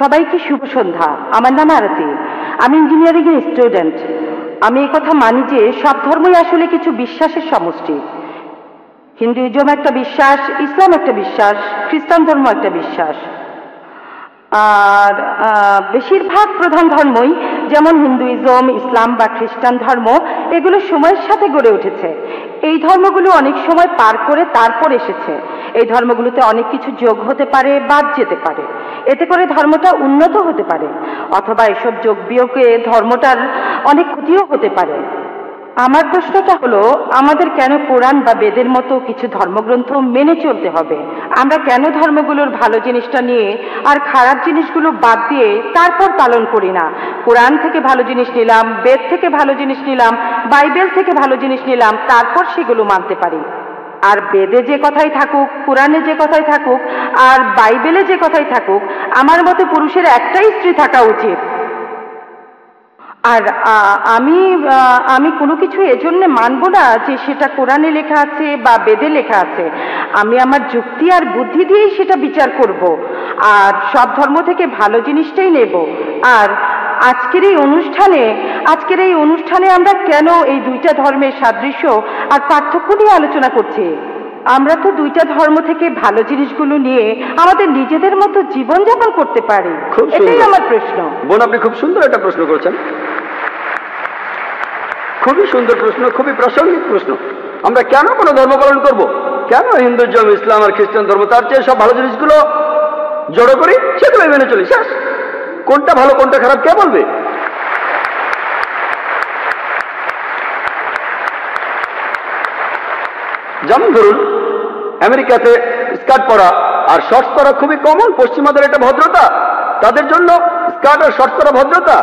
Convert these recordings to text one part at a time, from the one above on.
সবাইকে শুভ সন্ধ্যা। আমার নাম আরতি, আমি ইঞ্জিনিয়ারিং এর স্টুডেন্ট। আমি এই কথা মানি যে সব ধর্মই আসলে কিছু বিশ্বাসের সমষ্টি। হিন্দুইজম একটা বিশ্বাস, ইসলাম একটা বিশ্বাস, খ্রিস্টান ধর্ম একটা বিশ্বাস। আর বেশিরভাগ প্রধান ধর্মই যেমন হিন্দুইজম, ইসলাম বা খ্রিস্টান ধর্ম এগুলো সময়ের সাথে গড়ে উঠেছে। এই ধর্মগুলো অনেক সময় পার করে তারপর এসেছে। এই ধর্মগুলোতে অনেক কিছু যোগ হতে পারে, বাদ যেতে পারে, এতে করে ধর্মটা উন্নত হতে পারে, অথবা এসব যোগ বিয়োগে ধর্মটার অনেক ক্ষতিও হতে পারে। আমার প্রশ্নটা হলো, আমাদের কেন কোরআন বা বেদের মতো কিছু ধর্মগ্রন্থ মেনে চলতে হবে? আমরা কেন ধর্মগুলোর ভালো জিনিসটা নিয়ে আর খারাপ জিনিসগুলো বাদ দিয়ে তারপর পালন করি না? কোরআন থেকে ভালো জিনিস নিলাম, বেদ থেকে ভালো জিনিস নিলাম, বাইবেল থেকে ভালো জিনিস নিলাম, তারপর সেগুলো মানতে পারি। আর বেদে যে কথাই থাকুক, কোরআনে যে কথাই থাকুক, আর বাইবেলে যে কথাই থাকুক, আমার মতে পুরুষের একটাই স্ত্রী থাকা উচিত। আর আমি কোনো কিছু এজন্য মানব না যে সেটা কোরআনে লেখা আছে বা বেদে লেখা আছে। আমি আমার যুক্তি আর বুদ্ধি দিয়েই সেটা বিচার করব, আর সব ধর্ম থেকে ভালো জিনিসটাই নেব। আর আজকের এই অনুষ্ঠানে আমরা কেন এই দুইটা ধর্মের সাদৃশ্য আর পার্থক্য নিয়ে আলোচনা করছি? আমরা তো দুইটা ধর্ম থেকে ভালো জিনিসগুলো নিয়ে আমাদের নিজেদের মতো জীবনযাপন করতে পারি। এটাই আমার প্রশ্ন। বোন, আপনি খুব সুন্দর একটা প্রশ্ন করেছেন, খুবই সুন্দর প্রশ্ন, খুবই প্রাসঙ্গিক প্রশ্ন। আমরা কেন কোনো ধর্ম পালন করব? কেন হিন্দুইজম, ইসলাম আর খ্রিস্টান ধর্ম, তার চেয়ে সব ভালো জিনিসগুলো জড়ো করি, সেগুলোই মেনে চলি, শেষ। কোনটা ভালো কোনটা খারাপ কে বলবে? যেমন ধরুন, আমেরিকাতে স্কার্ট পরা আর শর্টস পরা খুবই কমন। পশ্চিমাদের এটা ভদ্রতা, তাদের জন্য স্কার্ট আর শর্টস পরা ভদ্রতা।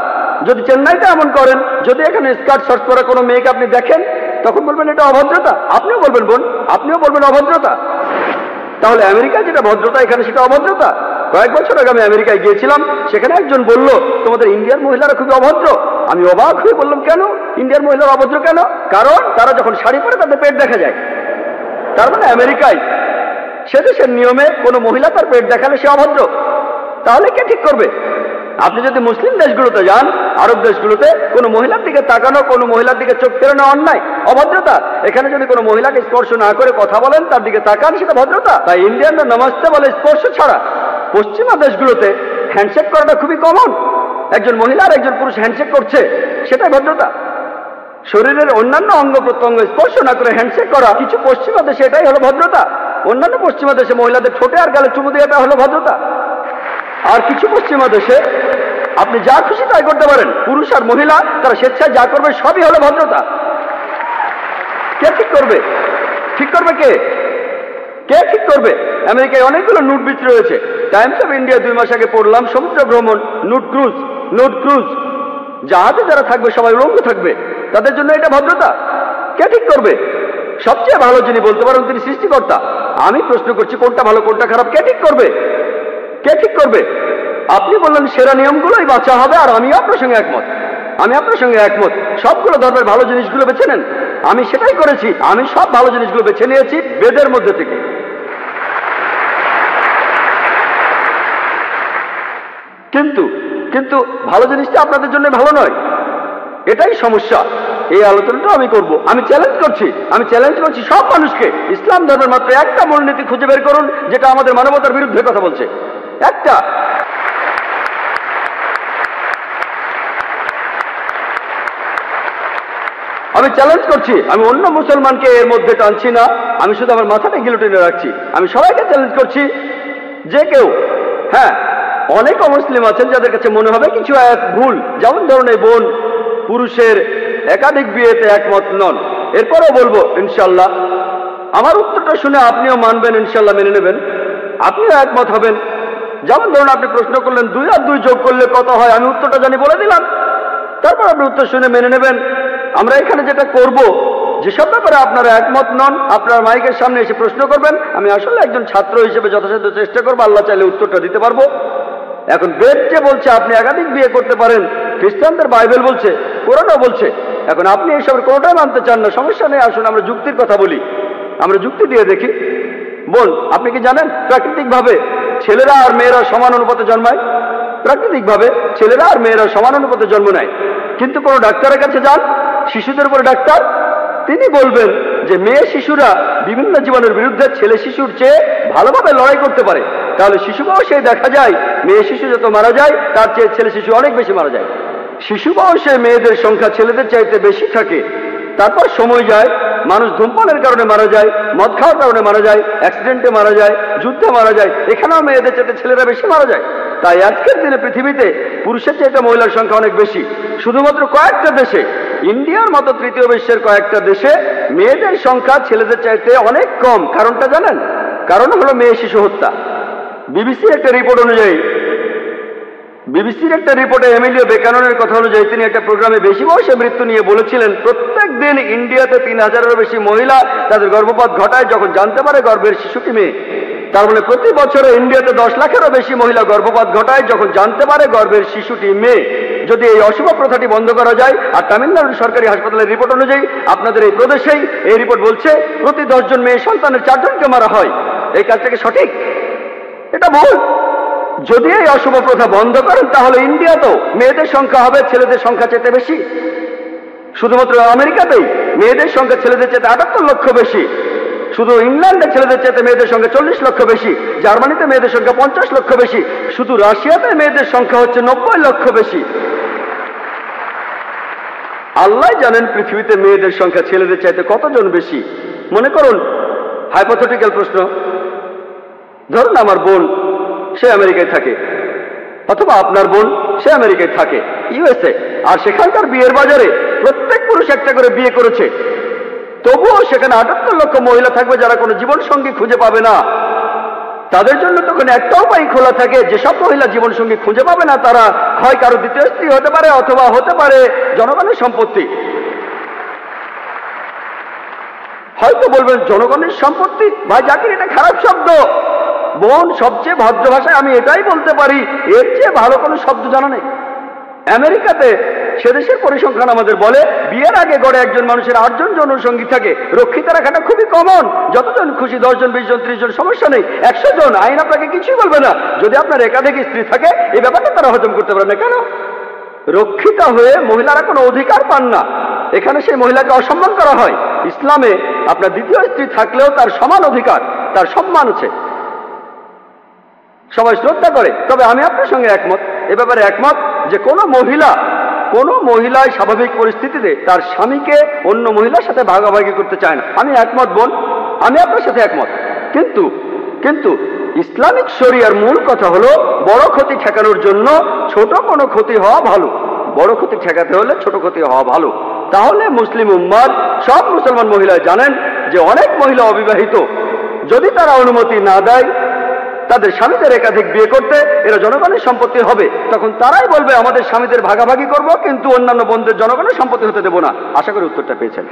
যদি চেন্নাইতে এমন করেন, যদি এখানে স্কার্ট শর্টস পরা কোনো মেয়েকে আপনি দেখেন, তখন বলবেন এটা অভদ্রতা। আপনিও বলবেন বোন, আপনিও বলবেন অভদ্রতা। তাহলে আমেরিকায় যেটা ভদ্রতা, এখানে সেটা অভদ্রতা। কয়েক বছর আগে আমি আমেরিকায় গিয়েছিলাম, সেখানে একজন বলল তোমাদের ইন্ডিয়ার মহিলারা খুবই অভদ্র। আমি অবাক হয়ে বললাম, কেন ইন্ডিয়ার মহিলারা অভদ্র কেন? কারণ তারা যখন শাড়ি পরে তাদের পেট দেখা যায়। তার মানে আমেরিকায়, সে দেশের নিয়মে কোনো মহিলা তার পেট দেখালে সে অভদ্র। তাহলে কে ঠিক করবে? আপনি যদি মুসলিম দেশগুলোতে যান, আরব দেশগুলোতে, কোনো মহিলার দিকে তাকানো, কোনো মহিলার দিকে চোখ ফেরানো অন্যায়, অভদ্রতা। এখানে যদি কোনো মহিলাকে স্পর্শ না করে কথা বলেন, তার দিকে তাকান, সেটা ভদ্রতা। তাই ইন্ডিয়ানরা নমস্তে বলে স্পর্শ ছাড়া। পশ্চিমা দেশগুলোতে হ্যান্ডশেক করাটা খুবই কমন। একজন মহিলা আর একজন পুরুষ হ্যান্ডশেক করছে, সেটাই ভদ্রতা। শরীরের অন্যান্য অঙ্গ প্রত্যঙ্গ স্পর্শ না করে হ্যান্ডশেক করা কিছু পশ্চিমা দেশে এটাই হলো ভদ্রতা। অন্যান্য পশ্চিমা দেশে মহিলাদের ঠোঁটে আর গালে চুমু দিয়ে এটা হলো ভদ্রতা। আর কিছু পশ্চিমা দেশে আপনি যা খুশি তাই করতে পারেন, পুরুষ আর মহিলা তারা স্বেচ্ছায় যা করবে সবই হলো ভদ্রতা। কে ঠিক করবে? ঠিক করবে কে? কে ঠিক করবে? আমেরিকায় অনেকগুলো নুট বিচ রয়েছে। টাইমস অফ ইন্ডিয়া 2 মাস আগে পড়লাম, সমুদ্র ভ্রমণ, নুট ক্রুজ, জাহাজে যারা থাকবে সবাই উলঙ্গ থাকবে, তাদের জন্য এটা ভদ্রতা। কে ঠিক করবে? সবচেয়ে ভালো যিনি বলতে পারেন তিনি সৃষ্টিকর্তা। আমি প্রশ্ন করছি, কোনটা ভালো কোনটা খারাপ কে ঠিক করবে? কে ঠিক করবে? আপনি বললেন সেরা নিয়মগুলোই বাঁচা হবে, আর আমিও আপনার সঙ্গে একমত। সবগুলো ধর্মের ভালো জিনিসগুলো বেছে নেন। আমি সেটাই করেছি। আমি সব ভালো জিনিসগুলো বেছে নিয়েছি বেদের মধ্যে থেকে। কিন্তু ভালো জিনিসটা আপনাদের জন্য ভালো নয়, এটাই সমস্যা। এই আলোচনাটা আমি করব। আমি চ্যালেঞ্জ করছি সব মানুষকে, ইসলাম ধর্মের মাত্র একটা মূলনীতি খুঁজে বের করুন যেটা আমাদের মানবতার বিরুদ্ধে কথা বলছে। একটা। আমি চ্যালেঞ্জ করছি, আমি অন্য মুসলমানকে এর মধ্যে টানছি না, আমি শুধু আমার মাথাটা গিলোটিনে রাখছি। আমি সবাইকে চ্যালেঞ্জ করছি, যে কেউ, হ্যাঁ, অনেক অমুসলিম আছেন যাদের কাছে মনে হবে কিছু এক ভুল, যেমন ধরুন এই বোন পুরুষের একাধিক বিয়েতে একমত নন। এরপরও বলবো ইনশাল্লাহ, আমার উত্তরটা শুনে আপনিও মানবেন, ইনশাল্লাহ মেনে নেবেন, আপনিও একমত হবেন। যেমন ধরুন আপনি প্রশ্ন করলেন 2 আর 2 যোগ করলে কত হয়, আমি উত্তরটা জানি বলে দিলাম, তারপর আপনি উত্তর শুনে মেনে নেবেন। আমরা এখানে যেটা করব, যেসব ব্যাপারে আপনারা একমত নন, আপনার মাইকের সামনে এসে প্রশ্ন করবেন। আমি আসলে একজন ছাত্র হিসেবে যথাসাধ্য চেষ্টা করবো, আল্লাহ চাইলে উত্তরটা দিতে পারবো। এখন বেদ যে বলছে আপনি একাধিক বিয়ে করতে পারেন, খ্রিস্টানদের বাইবেল বলছে, কোরআনও বলছে। এখন আপনি এইসবের কোনোটাই মানতে চান না, সমস্যা নেই, আসুন আমরা যুক্তির কথা বলি, আমরা যুক্তি দিয়ে দেখি। বোন, আপনি কি জানেন প্রাকৃতিকভাবে ছেলেরা আর মেয়েরা সমান অনুপাতে জন্মায়? প্রাকৃতিকভাবে ছেলেরা আর মেয়েরা সমান অনুপাতে জন্ম নেয়। কিন্তু কোনো ডাক্তারের কাছে যান, শিশুদের উপরে ডাক্তার, তিনি বলবেন যে মেয়ে শিশুরা বিভিন্ন জীবাণুর বিরুদ্ধে ছেলে শিশুর চেয়ে ভালোভাবে লড়াই করতে পারে। তাহলে শিশু বয়সে দেখা যায় মেয়ে শিশু যত মারা যায় তার চেয়ে ছেলে শিশু অনেক বেশি মারা যায়। শিশু বয়সে মেয়েদের সংখ্যা ছেলেদের চাইতে বেশি থাকে। তারপর সময় যায়, মানুষ ধূমপানের কারণে মারা যায়, মদ খাওয়ার কারণে মারা যায়, অ্যাক্সিডেন্টে মারা যায়, যুদ্ধে মারা যায়, এখানেও মেয়েদের চাইতে ছেলেরা বেশি মারা যায়। তাই আজকের দিনে পৃথিবীতে পুরুষের চাইতে মহিলার সংখ্যা অনেক বেশি। শুধুমাত্র কয়েকটা দেশে, ইন্ডিয়ার মতো তৃতীয় বিশ্বের কয়েকটা দেশে মেয়েদের সংখ্যা ছেলেদের চাইতে অনেক কম। কারণটা জানেন? কারণ হলো মেয়ে শিশু হত্যা। বিবিসির একটা রিপোর্টে এমিলিও বেকাননের কথা অনুযায়ী তিনি একটা প্রোগ্রামে বেশি বয়সে মৃত্যু নিয়ে বলেছিলেন প্রত্যেক দিন ইন্ডিয়াতে 3000-এরও বেশি মহিলা তাদের গর্ভপাত ঘটায় যখন জানতে পারে গর্ভের শিশুটি মেয়ে। তার মানে প্রতি বছরে ইন্ডিয়াতে 10 লাখেরও বেশি মহিলা গর্ভপাত ঘটায় যখন জানতে পারে গর্ভের শিশুটি মেয়ে। যদি এই অশুভ প্রথাটি বন্ধ করা যায়, আর তামিলনাড়ুর সরকারি হাসপাতালের রিপোর্ট অনুযায়ী আপনাদের এই প্রদেশেই এই রিপোর্ট বলছে প্রতি 10 জন মেয়ে সন্তানের 4 জনকে মারা হয়, এই কাজটা কি সঠিক? এটা ভুল। যদি এই অশুভ প্রথা বন্ধ করেন তাহলে ইন্ডিয়াতেও মেয়েদের সংখ্যা হবে ছেলেদের সংখ্যা চেয়ে বেশি। শুধুমাত্র আমেরিকাতেই মেয়েদের সংখ্যা ছেলেদের চেয়ে 78 লক্ষ বেশি। শুধু ইংল্যান্ডে ছেলেদের চেয়ে মেয়েদের সংখ্যা 40 লক্ষ বেশি। জার্মানিতে মেয়েদের সংখ্যা 50 লক্ষ বেশি। শুধু রাশিয়াতে মেয়েদের সংখ্যা হচ্ছে 90 লক্ষ বেশি। আল্লাহ জানেন পৃথিবীতে মেয়েদের সংখ্যা ছেলেদের চাইতে কতজন বেশি। মনে করুন হাইপোথেটিক্যাল প্রশ্ন, ধরুন আমার বোন সে আমেরিকায় থাকে, অথবা আপনার বোন সে আমেরিকায় থাকে ইউএসএ, আর সেখানকার বিয়ের বাজারে প্রত্যেক পুরুষ একটা করে বিয়ে করেছে, তবুও সেখানে 78 লক্ষ মহিলা থাকবে যারা কোনো জীবন সঙ্গী খুঁজে পাবে না। তাদের জন্য তখন একটা উপায় খোলা থাকে, যেসব মহিলা জীবন সঙ্গী খুঁজে পাবে না তারা হয় কারো দ্বিতীয় স্ত্রী হতে পারে অথবা হতে পারে জনগণের সম্পত্তি। হয়তো বলবেন জনগণের সম্পত্তি, ভাই জাকির এটা খারাপ শব্দ। বোন সবচেয়ে ভদ্র ভাষায় আমি এটাই বলতে পারি, এর চেয়ে ভালো কোনো শব্দ জানা নেই। আমেরিকাতে সেদেশের পরিসংখ্যান আমাদের বলে বিয়ের আগে গড়ে একজন মানুষের 8 জন যৌনসঙ্গী থাকে। রক্ষিত রাখাটা খুবই কমন, যতজন খুশি 10 জন 20 জন 30 জন সমস্যা নেই। 100 জন আইন আপনাকে কিছুই বলবে না। যদি আপনার একাধিক স্ত্রী থাকে এই ব্যাপারটা তারা হজম করতে পারে না। কেন? রক্ষিতা হয়ে মহিলারা কোনো অধিকার পান না, এখানে সেই মহিলাকে অসম্মান করা হয়। ইসলামে আপনার দ্বিতীয় স্ত্রী থাকলেও তার সমান অধিকার, তার সম্মান আছে, সবাই শ্রদ্ধা করে। তবে আমি আপনার সঙ্গে একমত, এ ব্যাপারে একমত যে কোনো মহিলায় স্বাভাবিক পরিস্থিতিতে তার স্বামীকে অন্য মহিলার সাথে ভাগাভাগি করতে চায় না। আমি একমত বোন, আমি আপনার সাথে একমত। কিন্তু ইসলামিক শরিয়ার মূল কথা হলো বড় ক্ষতি ঠেকানোর জন্য ছোট কোনো ক্ষতি হওয়া ভালো। বড় ক্ষতি ঠেকাতে হলে ছোট ক্ষতি হওয়া ভালো। তাহলে মুসলিম উম্মার সব মুসলমান মহিলা জানেন যে অনেক মহিলা অবিবাহিত, যদি তারা অনুমতি না দেয় তাদের স্বামীদের একাধিক বিয়ে করতে, এরা জনগণের সম্পত্তি হবে। তখন তারাই বলবে আমাদের স্বামীদের ভাগাভাগি করব, কিন্তু অন্যান্য বোনদের জনগণের সম্পত্তি হতে দেব না। আশা করি উত্তরটা পেয়েছেন।